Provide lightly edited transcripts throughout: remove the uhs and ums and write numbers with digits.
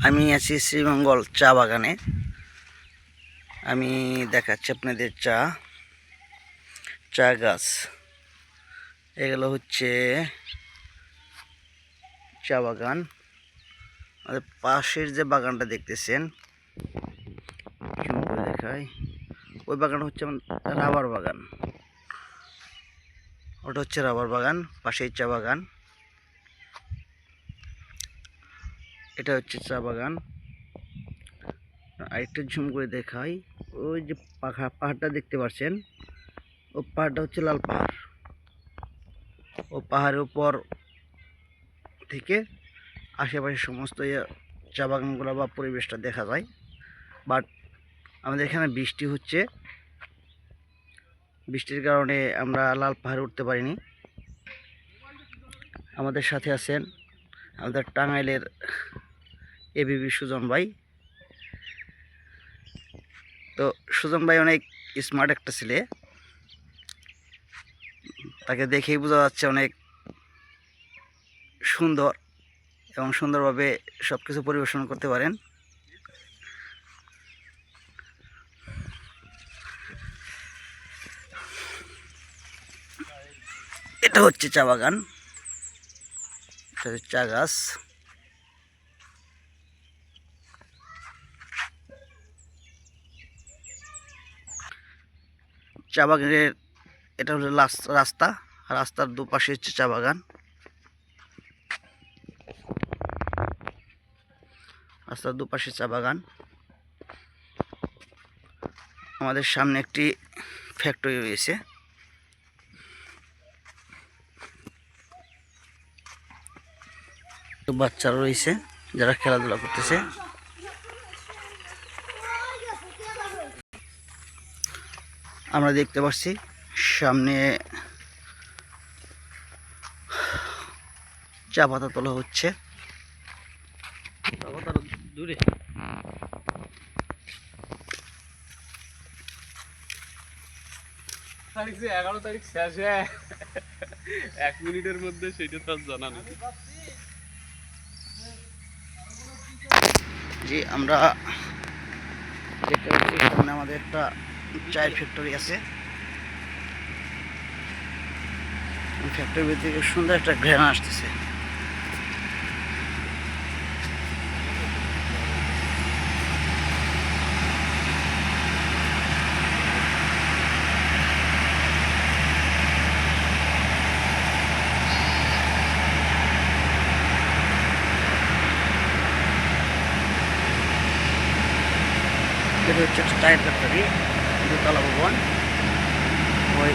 আমি আছি শ্রীমঙ্গল চা বাগানে। আমি দেখাচ্ছি আপনাদের চা গাছ। এগুলো হচ্ছে চা বাগান। আমাদের পাশের যে বাগানটা দেখতেছেন, দেখাই, ওই বাগান হচ্ছে রাবার বাগান। ওটা হচ্ছে রাবার বাগান, পাশেই চা বাগান। এটা হচ্ছে চা বাগান। আরেকটু ঝুম করে দেখাই, ওই যে পাহাড়টা দেখতে পাচ্ছেন, ও পাহাড়টা হচ্ছে লাল পাহাড়। ও পাহাড়ের উপর থেকে আশেপাশে সমস্ত চা বাগানগুলো বা পরিবেশটা দেখা যায়। বাট আমাদের এখানে বৃষ্টি হচ্ছে, বৃষ্টির কারণে আমরা লাল পাহাড়ে উঠতে পারিনি। আমাদের সাথে আছেন আমাদের টাঙ্গাইলের এবিবি সুজন ভাই। তো সুজন ভাই অনেক স্মার্ট একটা ছেলে, তাকে দেখেই বোঝা যাচ্ছে অনেক সুন্দর এবং সুন্দরভাবে সব কিছু পরিবেশন করতে পারেন। এটা হচ্ছে চা বাগান, এটা হচ্ছে চা গাছ। চা বাগানের এটা হলো রাস্তা, রাস্তার দুপাশে হচ্ছে চা বাগান। রাস্তার দুপাশে চা বাগান। আমাদের সামনে একটি ফ্যাক্টরি রয়েছে। বাচ্চারা রয়েছে যারা খেলাধুলা করতেছে। আমরা দেখতে পাচ্ছি সামনে চা পাতা তোলা হচ্ছে। দূরে 11 তারিখ শেষে 1 মিনিটের মধ্যে সেটা তো জানা নেই। জি, আমরা দেখতে পাচ্ছি সামনে আমাদের একটা চায়ের ফ্যাক্টরি আছে। ফ্যাক্টরির থেকে সুন্দর একটা ঘ্রাণ আসতেছে। এটা হচ্ছে একটা চায়ের ফ্যাক্টরি, দোতলা ভবন। ওই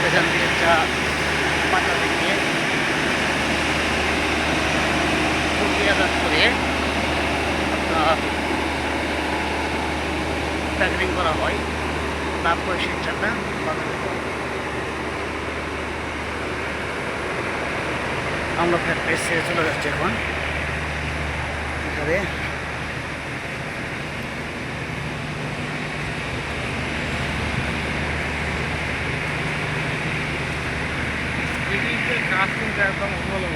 এখান থেকে চা পাতা থেকে প্রক্রিয়াজাত করে প্যাকেটিং করা হয়, তারপরে সেই চাটা বাজারে যায়। আমরা ফ্যাক্টরি ছেড়ে চলে যাচ্ছি এখন। এখানে কাজ কিন্তু একদম ভালো।